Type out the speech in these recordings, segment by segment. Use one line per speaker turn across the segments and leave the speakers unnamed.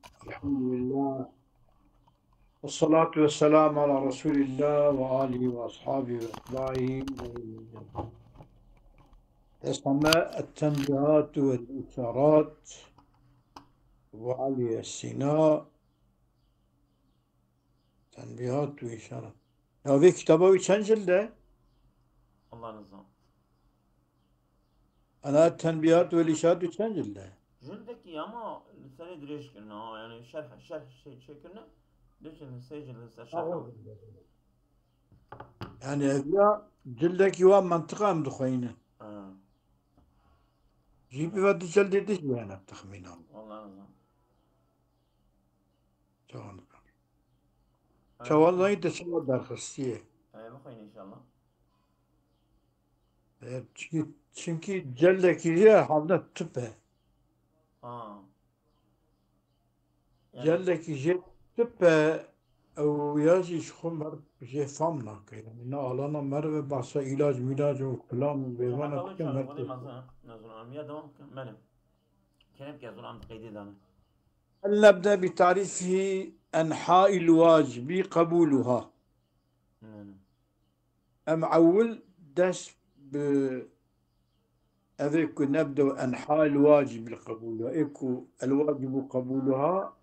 الحمد لله والصلاة والسلام على رسول الله وآله وأصحابه وأتباعه. تسمى التنبيهات والإشارات وعلي السيناء. تنبيهات وإشارات. هذه كتابه يسجل ده.
الله نظام
أنا التنبيهات والإشارات يسجل ده.
جلدك يا ما الثاني دريش كنا يعني شرح شيء كنا ليش السجل لسه شرحه.
يعني هذا جلدك يوم منطقة مدخينة.
آه.
جيبي ودي جلدتش يعني بتخمينها.
والله نظام
شو والله أنت شو درخصية.
بخوين إن شاء الله.
Çünkü celdeki halde tıpe.
آه يعني
Celdeki tıpe o yazı şumar şey famla yani ne alana merve basa ilaç o falan ve
حتى
bana
وين
tıkem
شغله
merve.
ولي مثلا نزول عم يدهم ملم كلام كيزول عم تقيدي دانا.
هل نبدأ بتعريف أنحاء الواجب قبولها أم أول دس أذيك نبدأ أنحاء الواجب قبولها إيكو الواجب قبولها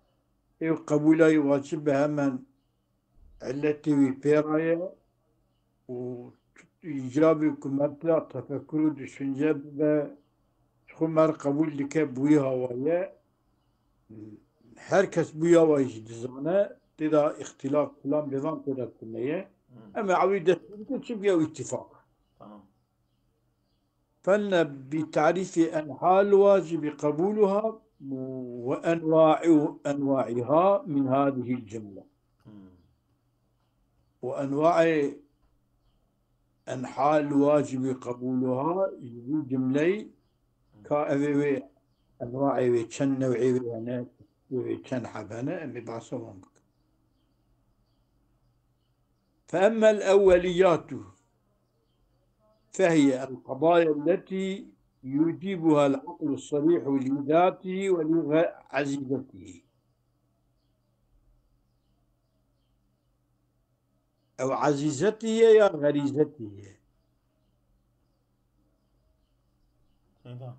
إيكو قبولها يواجبها من التي بيرايا وإيجابي كمرتلا تفكر düşünce ve şunlar kabul dike bu havaya herkes bu havayı dizane da ihtilaf falan devam etmeye ama avide çünkü bir ittifak.
تمام.
فلنا بتعريف أنحاء الواجب قبولها وأنواعها من هذه الجملة وأنواع أنحاء الواجب قبولها يجي جملي كأذي أنواع وكان نوعي وأنا وكان حبنا أمي بعصهم. فأما الأوليات فهي القضايا التي يجيبها العقل الصريح لذاته ولعزيزته أو عزيزته يا غريزته.
إذا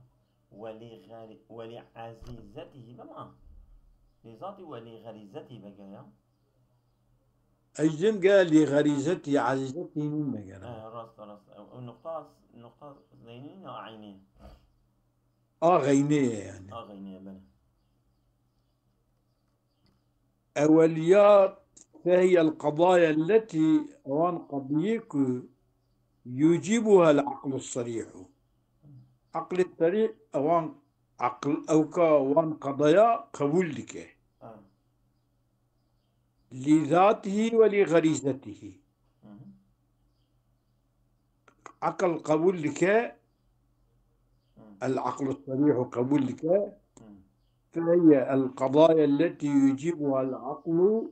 ولعزيزته بما لذاتي ولغريزتي بقى.
أجزم قال لي غريزتي عزيزتي من مجرى.
راست النقطة زينين أو عينين.
غينية يعني.
غينين بنا.
أوليات فهي القضايا التي وان قضيك يجيبها العقل الصريح. عقل الصريح وان عقل وان قضايا قبول لك لذاته ولغريزته. عقل قبول لك العقل الصريح قبول لك فهي القضايا التي يجيبها العقل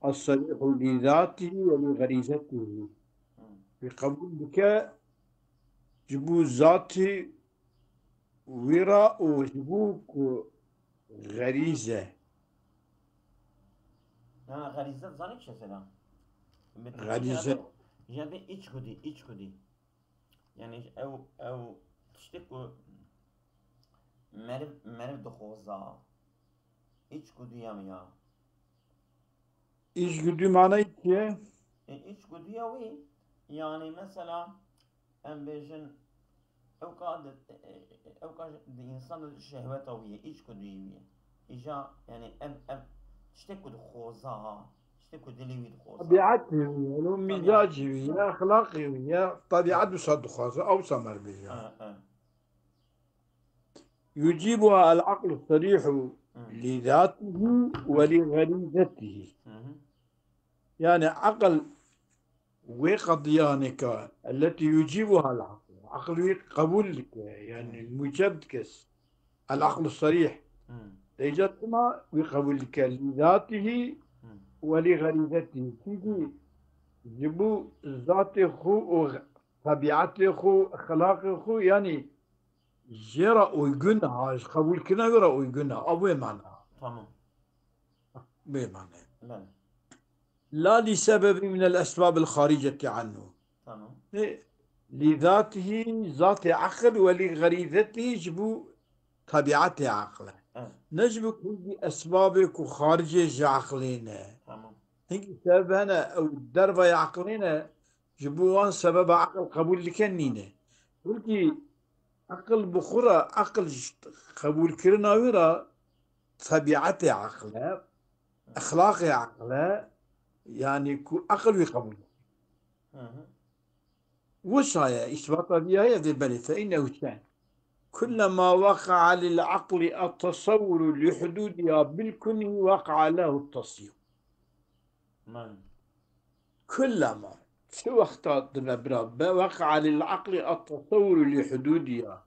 الصريح لذاته ولغريزته بقبول لك جبو ذاتي وراء وجبوك غريزة.
أنا غريزة زانك شو سلام.
غريزة
جابي إيش كودي يعني أو تشتكو مرف دخوزا إيش كودي يا
إيش قد معنى إيه؟
إيش كودي يا وي يعني مثلا أم بيجن أوقات الإنسان الشهوة ويا إيش كودي ويا إجا يعني أم تشتكو دخوزا تشتكو دليوي دخوزا
طبيعتي ولو مزاجي ويا أخلاقي ويا طبيعة صدق أو سمر بيها يجيبها العقل الصريح لذاته ولغريزته. يعني عقل وقضيانك التي يجيبها العقل عقل قبول لك يعني مجدكس العقل الصريح ليجتما وقبول لك لذاته ولغريزته تيجي جبو ذات خو طبيعة خو أخلاق خو يعني جرى ويقولها قبول كنا جرى ويقولها أبوي معناها.
تمام.
بمعنى
بله
لا لسبب من الأسباب الخارجة عنه
تمام
لذاته ذات عقل ولغريزته جبو طبيعته عقله
اه
نجم كل أسبابك وخارجة عقلنا
تمام
هيك سبب هنا أو الدربة عقلنا جبوان سبب عقل قبول لكنينه ولكي عقل بخورة عقل قبول كرنا ويرا طبيعته عقله أخلاقه عقله يعني عقل ويقبل
اه
وش هي إثبات هي ذي البلد فإنه كان كلما وقع للعقل التصور لحدودها بالكل وقع له التصديق
بله
كلما شو اختار وقع للعقل التصور لحدودها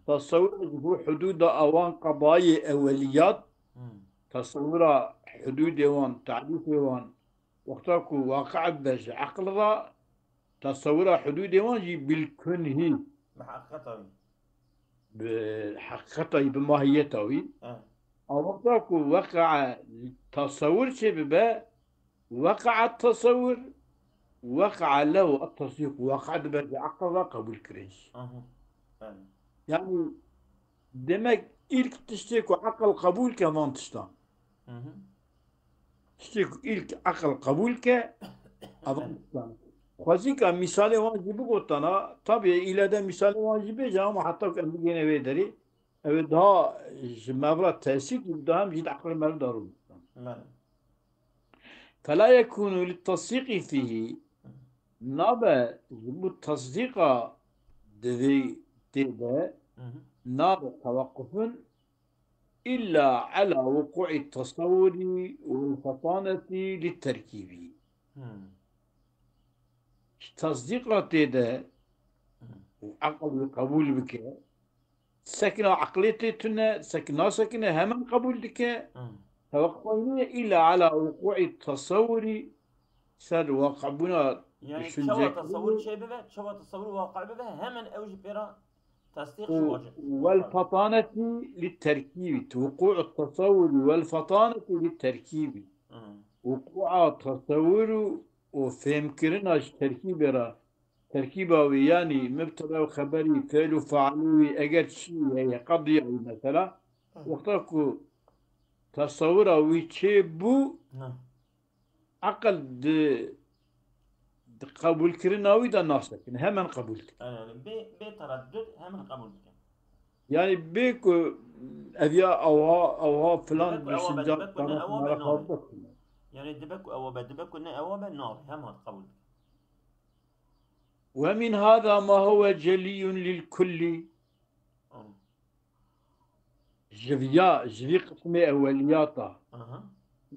تصور هو حدود أوان قضايا أوليات تصور حدود أوان تعريف أوان وقتك واقع بس عقل را تصور حدود أوان جي بالكنه
بحقيقته
بحقيقته بماهيته
اه
أو وقتك وقع تصور شبه وقع التصور وقع له التصديق وقع بس عقل قبول كريش
اه بله
يعني demek ilk tiştek akıl kabul ke van tiştan.
اه
Tiştek ilk akıl kabul ke avan tiştan. Khazika misale van gibi gotana tabi ilede misale van gibi ama hatta kendi gene vederi. Evet daha mevra tesik daha hem jid akıl mevra darul.
بله
فلا يكون للتصديق فيه نابا bu tasdika dedi de
اه
نابا توقف إلا على وقوع التصور والفطانة للتركيب تصديقات ده وعقل قبول بك سكنة عقليتنا سكنة هم قبول بك توقفنا إلا على وقوع التصور سر وقعنا
يعني شو
شنجك
تصور شيء ببه شو تصور واقع ببه همن اوج بيرا تصديق شو واجب
والفطانة للتركيب وقوع التصور والفطانة للتركيب وقوع التصور وفهم كرنا تركيب را تركيبه يعني مبتدا وخبري فعل وفعلوي اجر شيء هي قضيه مثلا وقتك تصور ويتشبو عقل قبول كرنا ويدا ناسك هم قبول
بتردد همن قبول بك
يعني بيكو أذياء أوها فلان
دبك أو
بسنجاب
بدبك كنا
قناة
أو
مرة
بالنار
خالصة
يعني دبك أو بدبك كنا أو بالنار هم هاد قبول بك
ومن هذا ما هو جلي للكل جري قسم أولياته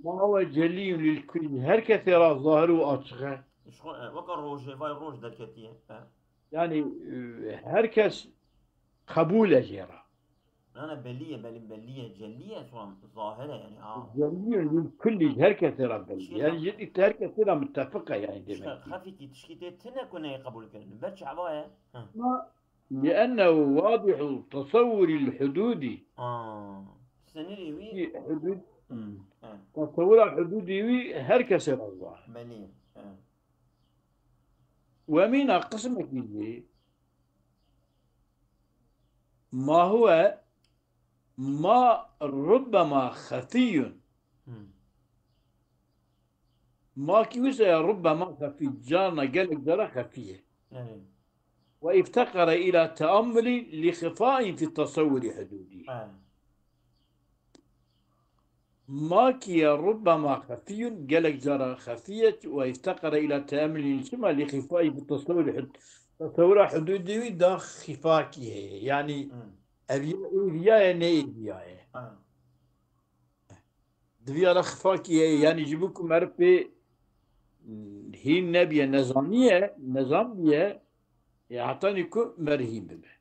ما هو جلي للكل هر كثيرا ظاهر وأصغر
وكر روج فاي روج دركتيه
يعني هر كس قبول جرا
أنا بلية جلية سواء ظاهرة يعني
جلي للكل هر كثيرا بلي يعني جد هر كثيرا متفقة يعني دمك
خفيتي تشكيتي تنا كنا يقبل كرن برش عباية
لأنه واضح تصور الحدود
سنري وي
حدود تصور الحدود وي هر كسر الله
بلية
ومن قسمك ما هو ما ربما خفي ما كيوسع ربما خفي جارنا قالك جرى خفية وافتقر إلى تأمل لخفاء في التصور حدودي ما كي ربما خفي قالك جرى خفية وافتقر إلى تأمل ثم لخفاء في التصور تصور حدودي دا خفاكي يعني أبيا نيبيا دبيا خفاكي يعني جيبوكم عرفي هي النبي نظامية يعطيني مرهيب به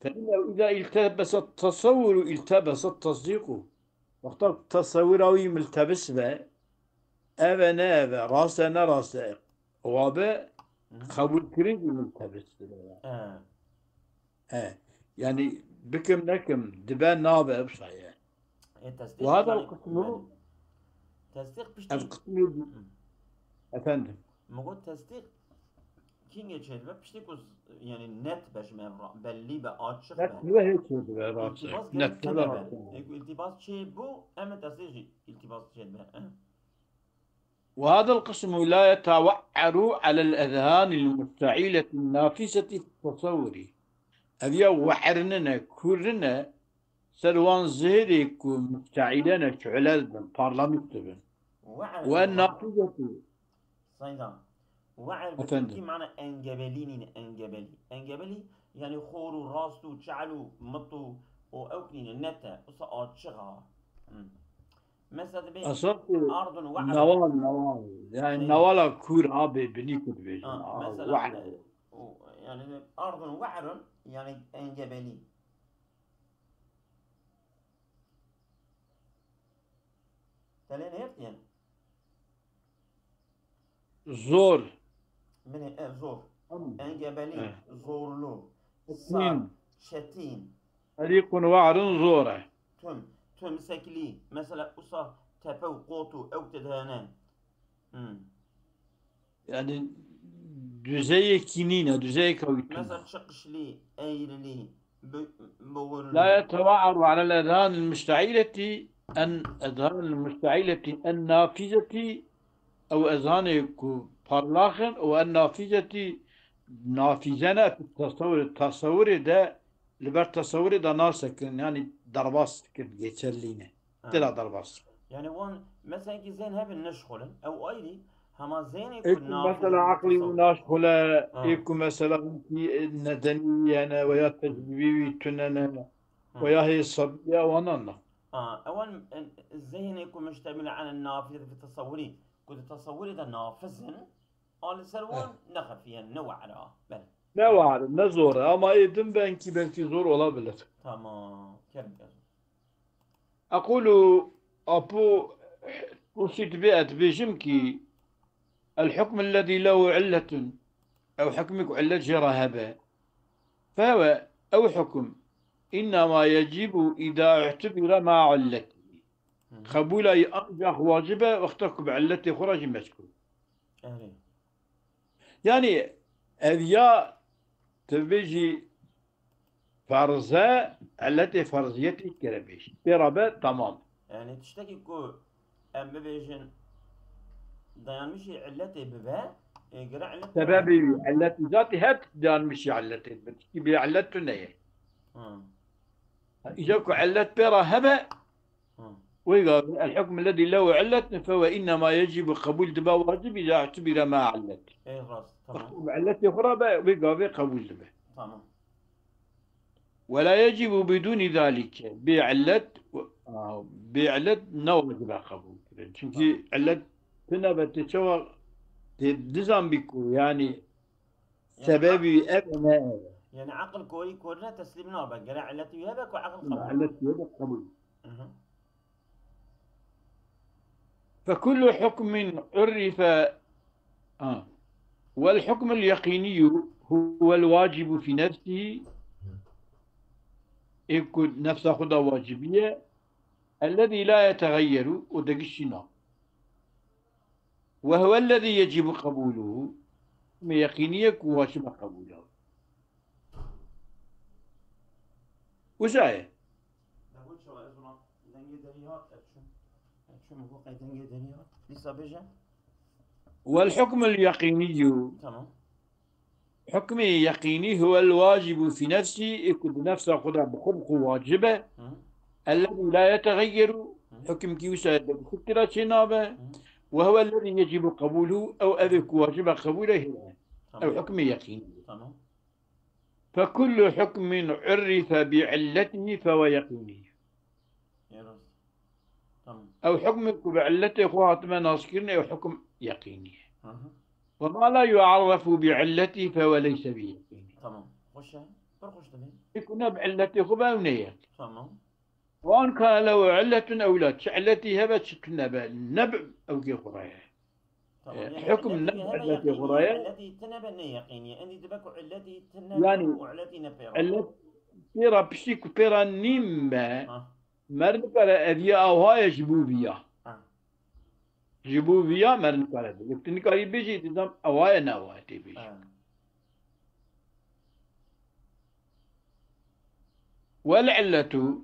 فإنه إذا التبس التصور التبس التصديق وقت تصوره ملتبس به أبا راسنا راس وابا قبول كريم ملتبس به يعني بكم نكم دبان نابا بصحيح
تصديق
وهذا
يعني
القسم
تصديق بشتي
القسم أفندم
مقول تصديق كينج تشيل بشتي كوز يعني نت باش ما بلي بأشق
لا
به
تبغى هيك تبغى راسك
التباس قريب
نت هذا
تنبه
راسك.
التباس شيء بو أما تصديق التباس شيء به
وهذا القسم لا يتوعر على الأذهان المستعيلة النافسة في التصور. أبي وحرننا كورنا سروان زهريك مستعيلنا شعلال بن بارلمنت بن
وعر اللغة
والنافذة
صيدا وعر بتركي
أفندم
معنى انجبليني انجبلي يعني خورو راستو جعلو مطو وأوكنين نتا وصقات شغا مثلا بي
أصبت
أرض وعر
نوال يعني
صيدا
نوالا كور أبي بنيكو بيجن
مثلا
وعر
يعني أرض وعر يعني انجبلي تلين هيرتين
زور
من زور انجبلي زورلو صار
اثنين
شتين
فريق وعر زوره
تمسكلي مثلا أصا تفو قوتو أو تدهانان
يعني düzeye kinine, düzeye
مثلا
kavutuna.
تشقش لي أير لي
لا
بورلو
يتوعر على الأذهان المشتعلة أذهان المشتعلة النافذة أو أذهان parlakın أو النافذة نافذنا في التصور ده لبر تصور ده ناسكن يعني درباس كده geçerliğine.
آه.
تلا درباس.
يعني وان مثلا كي زين هبن نشخل أو أيري هما زين يكون
يكون
نافذ
مثلا عقلي
بالتصور
وناشخلة
آه.
يكون مثلا ندني أنا ويا تجريبي تننا ويا هي الصبية وانا
أولا الذهن يكون مشتمل على النافذة في تصوري كنت تصوري ده نافذ قال سروان نخف يعني نوع على بل
ne var ne zor ama edim belki zor olabilir.
تمام كم
أقول أبو أرشد بيئة بجمكي الحكم الذي له علة أو حكمك علة جرهبة فهو أو حكم إنما يجب إذا اعتبر مع علته قبول أي أرجح واجبة واخترق بعلته خرج مسكون
أهلي
يعني أذياء تبيجي فرزة التي فرضيتي كربيش بربة تمام
يعني تشتكي كو أم بيجن dayanmışı illeti bibe göre illet
سبب علة ذاتي هات دان مشي علة بتكي بعلة تنية إجاكو علة برا هبة ويقال الحكم الذي له علة فهو إنما يجب قبول دبا واجب إذا اعتبر ما علة
ايه خلاص تمام
علة أخرى ويقال قبول دبا
تمام
ولا يجب بدون ذلك بعلة نوجب قبول çünkü علة تنبت تشوى دزام بيكو يعني سببي أبناء
يعني عقل كوري كورنا تسليم نوبة قرا علتي يهبك وعقل قبول
علة يد قبول فكل حكم عرف والحكم اليقيني هو الواجب في نفسه يكون نفسه خدا واجبية الذي لا يتغير ودقشنا وهو الذي يجب قبوله يقينية واجب قبوله وزاية
نقول شو أزمة دنجي دريات شو مفوق دنجي دريات لسه بيجا
والحكم اليقيني
تمام
حكم يقيني هو الواجب في نفسه يكون نفسه خدا بخلق واجبة الذي لا يتغير حكم كيوسا بفكرة شنابه وهو الذي يجب قبوله أو أذك واجب قبوله أو حكم يقيني فكل حكم عرف بعلته فهو يقيني أو حكم بعلته خواطما ناصكرين أو حكم يقيني وما لا يعرف بعلته فهو ليس بيقيني
تمام خش برخش تبين
يكون بعلته خباونية
تمام
وأن كان له علة أو لا علتي هبت شكلنا بالنبع أو كي خرايا حكم النبع علتي خرايا
التي تنبى يقينية أني تبكو علتي تنبى
يعني
وعلتي نبيرا
علت بيرا بشيك بيرا نيمة مرن كره أذية أو هاي جبوبية
آه.
جبوبية مرن كره يكتني كاري بيجي تزام أواي نواي تبيج
آه.
والعلة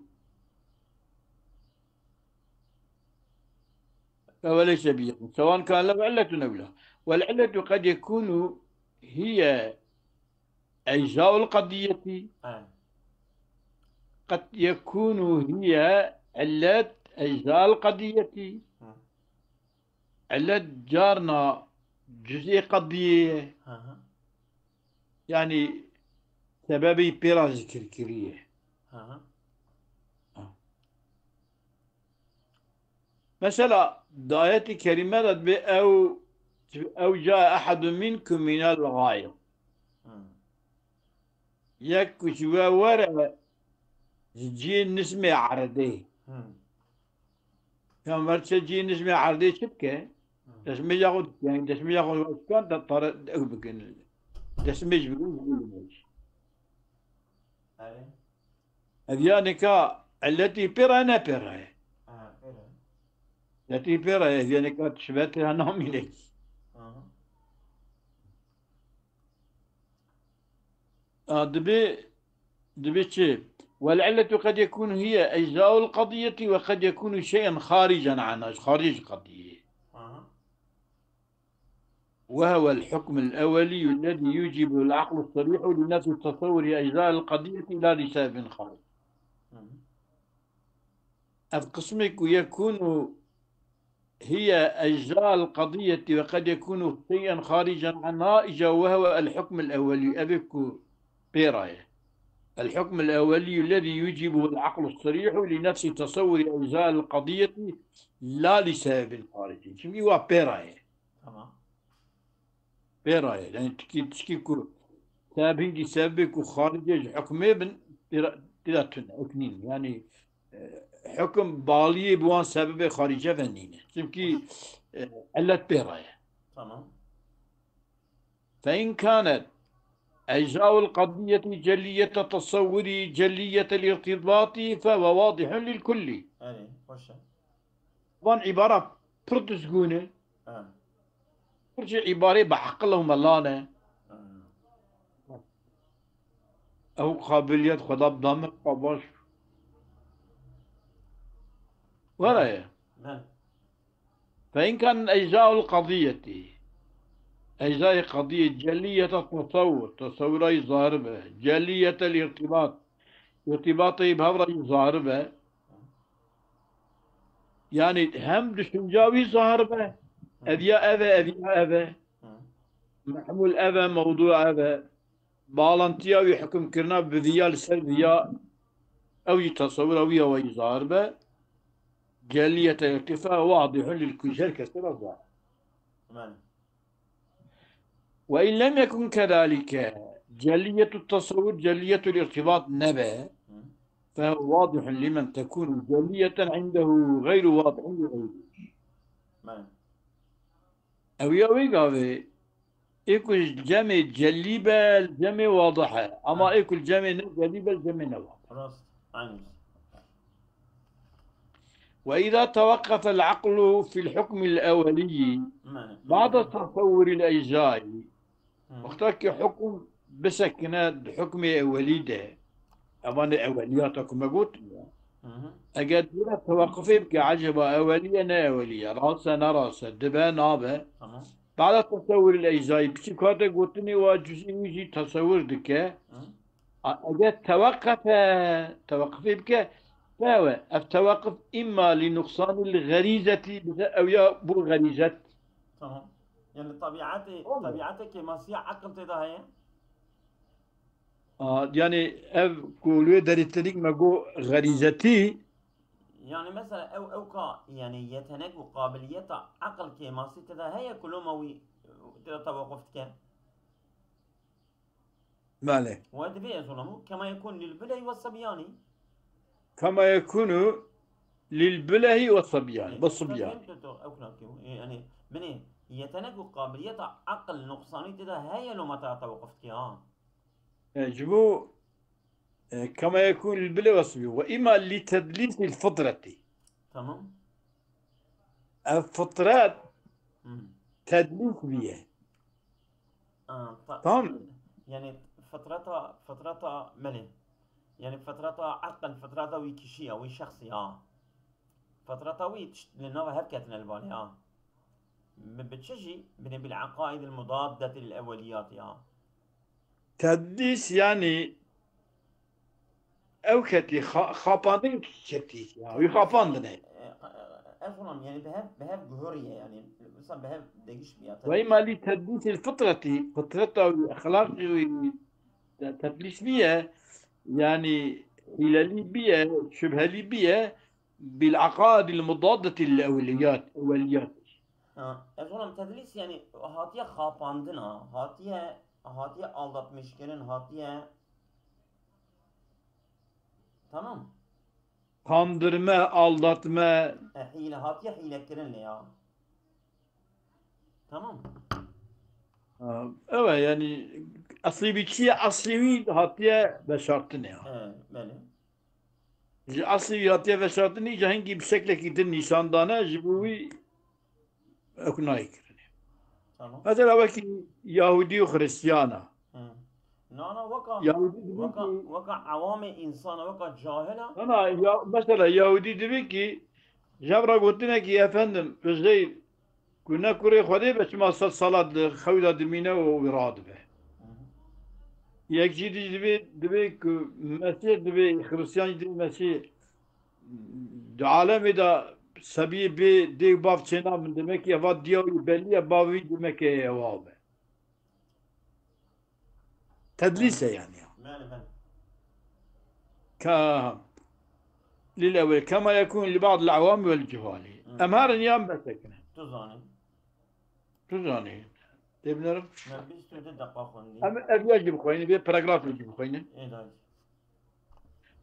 فوليس بيقين سواء كان له علة أو لا والعلة قد يكون هي أجزاء القضية
آه.
قد يكون هي علة أجزاء القضية
آه.
علة جارنا جزء قضية
آه.
يعني سببي بيراز كركرية
آه.
مثلا دعاية كلمة أو جاء أحد منكم من الغائط
آه.
يك شوى ورا جين نسمة عردي
آه.
كان مرت جين نسمة عردي شبكة تسمي ياخد يعني تسمي ياخد كان تطر أو بكن تسمي بيقول
أي.
هذيانك التي بيرانا بيرا
آه. فعلا.
التي بيرا هذيانك تشبهتها نومينيك
آه.
دبي شيء والعلة قد يكون هي أجزاء القضية وقد يكون شيئا خارجا عنها خارج القضية
آه.
وهو الحكم الأولي الذي يوجب العقل الصريح لنفي تصور أجزاء القضية لا لسبب خارج
آه.
القسمك يكون هي أجزاء القضية وقد يكون شيئا خارجا عنها وهو الحكم الأولي أبك بيرايه الحكم الأولي الذي يوجبه العقل الصريح لنفس تصور أجزاء القضية لا لسبب خارجي شو هو بيرايه
تمام.
بيرايه يعني تشكي سابق سابق وخارج حكمه من ثلاثة اثنين يعني حكم بالي بوان سبب خارجة فنينة
وش.
تمكي علة بيرايه
تمام.
فإن كانت أجزاء القضية جلية التصور جلية الارتباط فهو واضح للكل
أي. وش.
طبعا عبارة بردسجونة
آه.
كل عبارة بحق لهم الله
آه.
أو قابلية خدا بدمك قباش
بل.
ولا
بل.
فإن كان أجزاء القضية أجزاء قضية جلية التصور تصور أي ظاهر به جلية الارتباط ارتباطي بهذا ظاهر به يعني هم دشنجاوي ظاهر به
آه.
أذيا أذى أذيا أذى
آه.
محمول أذى موضوع أذى بالانتيا ويحكم كرنا بذيا لسلبيا أو يتصور أو يظهر به جلية الارتفاع واضح للكل شركة ظاهر
بل.
وإن لم يكن كذلك جلية التصور جلية الارتباط نبأ
آه.
فهو واضح لمن تكون جلية عنده غير واضح لغيره
بل.
أو يوي قاوي يكون جمع جليبة الجمع واضحة أما
آه.
يكون جمع جليبة الجمع واضح
راست. عنز.
وإذا توقف العقل في الحكم الأولي
بل.
بعد تصور الأجزاء
آه.
واخترك حكم بسكنات حكم وليده أبان أولياتكم ما قلت
آه.
أجد لا توقفي بك عجبة أولية أنا أولية راسا نراسا دبا نابا
تمام.
بعد تصور الأجزاء بشي كارتا قلتني واجزي ويجي تصور دك
آه.
أجد توقفي بك فهو التوقف إما لنقصان الغريزة أو يا بو غريزة
تمام. يعني طبيعتك مسيح عقل تدا هي.
يعني أف كولوي دريتنيك ما جو غريزتي
يعني مثلا او كا يعني يتنق قابلية عقل كي ماسي تدا هي كلهم وي تدا توقفتك
ماله
وادبي ظلمه كما يكون للبلي والصبياني.
كما يكون للبله والصبيان
إيه،
بالصبيان
او كلاكيو يعني مني يتنق قابلية عقل نقصاني تدا هي لو متى توقفتك ها.
جبو كما يكون بالوصف وإما لتدليس الفطرة.
تمام.
الفطرات
مم.
تدليس بيه.
آه.
تمام.
يعني فترتها ملي، يعني فترتها عقل، فترتها ويكشية ويشخصية، فترتها ويتش لأنها هبكتنا البالي بتشجي بالعقائد المضادة للأوليات
تدليس يعني أو كتي خاباندين كتي يعني
تدليس يعني
يخاباندني.
أفهم، يعني بهاف جهورية، يعني مثلا بهاف دقيش بيها تدليس.
وإما لتدليس الفطرة، فطرته والأخلاق تدليس بيه يعني حيلة ليبية شبه ليبية بالعقائد المضادة للأوليات.
أفهم تدليس يعني هاتية خاباندنا، هاتية aldatmışların hatiye. Tamam.
Kandırma, aldatma.
Hile hatiye hileklerin ya. Tamam.
Evet yani asli bir şey asli hatiye ve şartı ne ya?
Böyle.
Asli hatiye ve şartı ne? Hangi bir şekilde gidin nişandana jibuvi okunayık.
Tamam.
Mesela belki Yahudi ve Hristiyana.
Nana vaka
Yahudi dedi
vaka
ki
vaka avame insana vaka cahila.
sana ya, mesela Yahudi dedi ki Jabra gotine ki efendim Üzeyr كنا كوري خدي بس ما صلاة خوذة دمينا ووراد به يك جدي دبي مسيح دبي خريستيان دبي مسيح عالم دا سبي بي دي باف چنا من demek ya vad diyor belli bavi demek ya vabe
Böyle.
تدليسه يعني
Böyle.
ك للأول كما يكون لبعض العوام والجهال أمهار نيام بسكنه
Tuzani.
تزاني تبنر
Ben bir sürede dakika kondi.
أم أبيات يجيب خويني بي باراجراف يجيب خويني
Evet.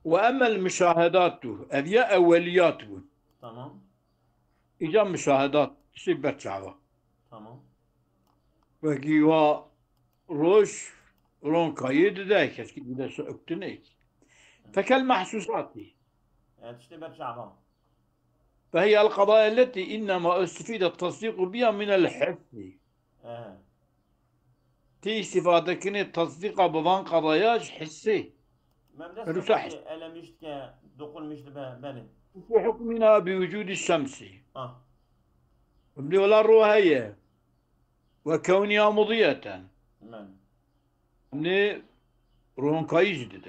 وأما المشاهدات أبياء أوليات
Tamam.
إجا مشاهدات شبت شعبه
Tamam.
وكيوا روش رون قيد ذاك كي إذا سأكتنيت فكالمحسوسات
Evet işte ben şaban.
فهي القضايا التي إنما استفيد التصديق بها من الحس
Evet.
تي استفادة كني التصديق بضان قضاياش حسي
Ben de
رسحس
sıfatı elemişti ki dokunmuştu beni.
في حكمنا بوجود الشمس
Ah.
ولا الرواية وكونها مضيئة
Ben.
من رون قيجد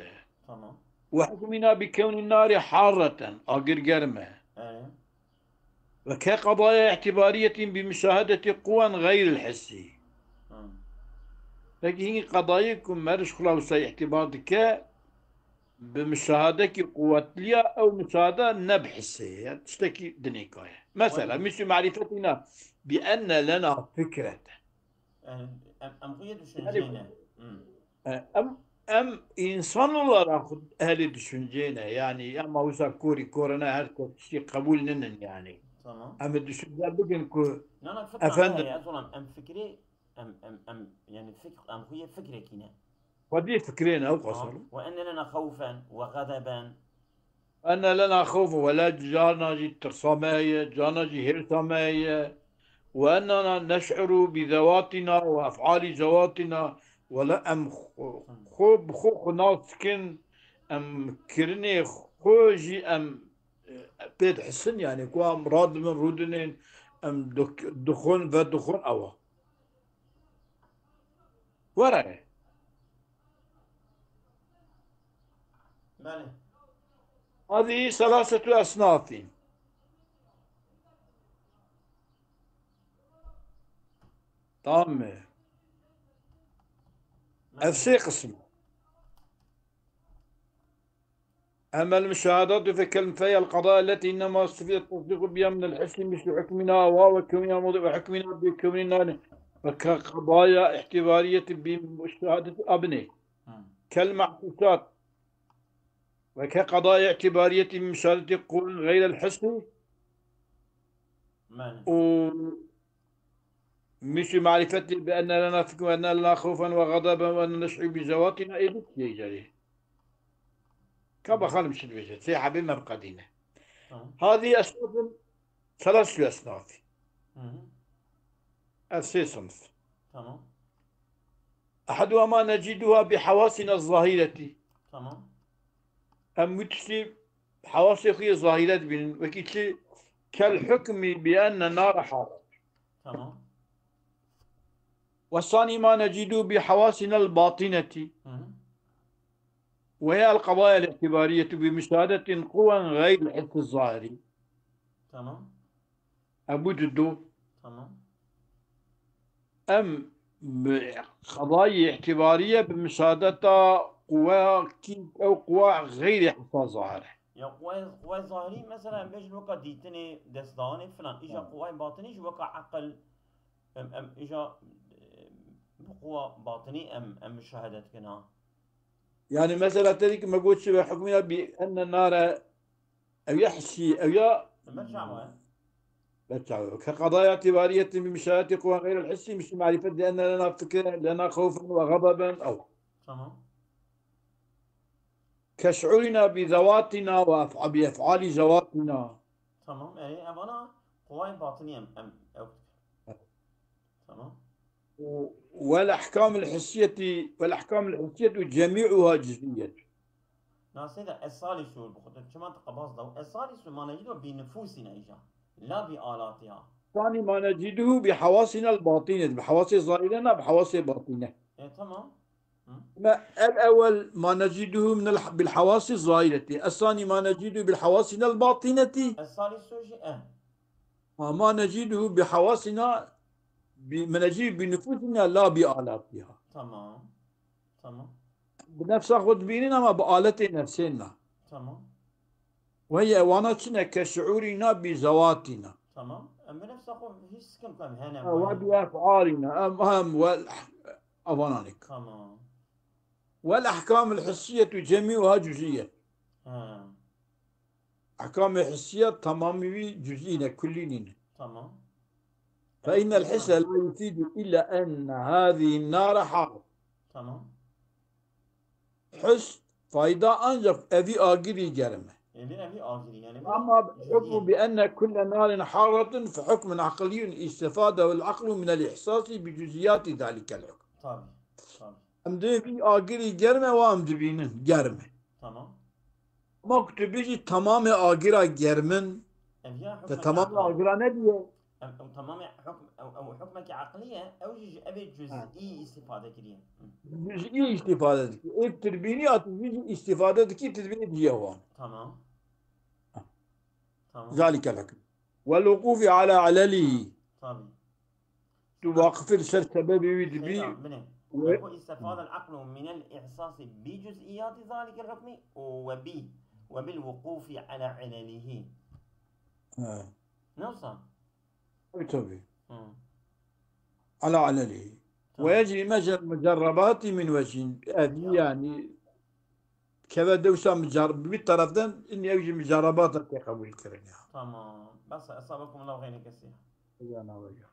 Tamam.
وحكمنا بكون النار حارة أقر قرمة
Evet.
وكقضايا اعتبارية بمشاهدة قوى غير الحسي
Hı.
لكن قضاياكم مرش خلاصة اعتبارك بمشاهدة قوة ليا أو مشاهدة نبحسية يعني تشتكي دنيكاية مثلا
Vay.
مثل معرفتنا بأن لنا فكرة
Yani emkuye
يعني
düşünceyle. Hı.
أم إنسان olarak ehli düşünceyle yani ama uzak kuri korona herkes şey kabul nenen yani.
Tamam.
Ama düşünce bugün ku
Nana fikran
efendim
he azolan em fikri yani emkuye fikrek yine.
ودي فكرين أو
اه
قصر
وان لنا خوفا وغضبا.
أن لنا خوف ولا جانا جي ترسامية جانا جي هرسامية وأننا نشعر بذواتنا وأفعال ذواتنا ولا أم خوب خو ناسكن أم كرني خوجي أم بيت حسن يعني كوا مراد من رودنين أم دخون ودخون أوا ورا
بله.
هذه ثلاثة أصناف تمام
بله.
أفسي قسم أما المشاهدات فهي القضايا التي إنما يستفيد التصديق بها من الحسن مثل حكمنا وكوننا موضع وحكمنا بكوننا وكقضايا اعتبارية بمشاهدة أبني
Hı.
كالمعكوسات وكقضايا اعتبارية بمشاهدة قول غير الحسن
بله.
ومثل معرفة بأن لنا فكر وأن لنا خوفا وغضبا وأن نشعر بذواتنا إيه جري كما خالم شلوجة سي حبيب مرقدينة
تمام.
هذه أصناف ثلاث أصناف
مم.
السي صنف
تمام.
أحدها ما نجدها بحواسنا الظاهرة
تمام.
أم متسي حواسي خي ظاهرة بين وكيتشي كالحكم بأن النار حارة
تمام.
والثاني ما نجده بحواسنا الباطنة
مم.
وهي القضايا الاعتبارية بمشاهدة قوى غير الحس الظاهري
تمام.
أبو جدو
تمام.
أم قضايا اعتبارية بمشاهدة قوى أو قوى غير حس ظاهرة
يا قوى ظاهري مثلا بيش وقع ديتني دستاني فلان إجا قوى باطني جو وقع عقل أم إجا قوى باطني أم مشاهدة كنا.
يعني مثلا تلك ما قلت شبه حكمنا بأن النار أو يحسي أو
برجع
كقضايا اعتبارية بمشاهدة قوى غير الحسي مش معرفة لأن لنا فكرة لنا خوفا وغضبا أو
تمام.
كشعورنا بذواتنا بأفعال ذواتنا
تمام. يعني أنا قوى باطنية أو تمام.
والأحكام الحسية جميعها جزئية
ناس هذا الثالث بخطة كما تقبض الثالث ما نجده بنفوسنا إجا لا بآلاتها.
ثاني ما نجده بحواسنا الباطنة بحواس ظاهرنا بحواس باطنة
إيه تمام.
الأول ما نجده بالحواس الظاهرة الثاني ما نجده بالحواسنا الباطنة
الثالث شيء
ما نجده بحواسنا ما نجده بنفوسنا لا بآلاتها
تمام. تمام.
بنفس خود بيننا ما بآلة نفسنا
تمام.
وهي وانتنا كشعورنا بذواتنا
تمام. بنفس أخو هيش سكن كم هنا
وبأفعالنا أظنانك
تمام.
والأحكام الحسية جميعها جزئية
ها.
أحكام الحسية تمامي جزئية كلين
تمام.
فإن الحس لا يفيد إلا أن هذه النار حار
تمام.
حس فايدة أنجف أبي آجري جرمه
يعني أبي آخري يعني
أما بحكم بأن كل نار حارة فحكم عقلي استفاده العقل من الإحساس بجزئيات ذلك الحكم
طبي. طبي.
أمدي في آجري جرمه وأمدبينه جرمه
تمام.
ما كتبيجي تمام آجرا جرمن
أبيها حكمك
فتمام
عقلي
آجرا نديه
أو تمام حكم أو حكمك عقلية أو أبي جزئي استفادة كريه.
جزئي استفادتك إيه تربيني أتبيجي استفادتك تربيني ديوان
تمام. تمام.
ذلك الحكم والوقوف على علله
طبي.
توقف السبب
سيدا
ويدبي
بني يقول استفاد العقل من الإحساس بجزئيات ذلك الحكم وبالوقوف على علله. نوصل.
تبي على علله ويجري مجرى المجربات من وجه يعني كذا دوسة مجرب بالطرف ده إني أوجي مجربات تقوي الكرنيا.
تمام. بس أصابكم الله خير كثير.
أنا وياك.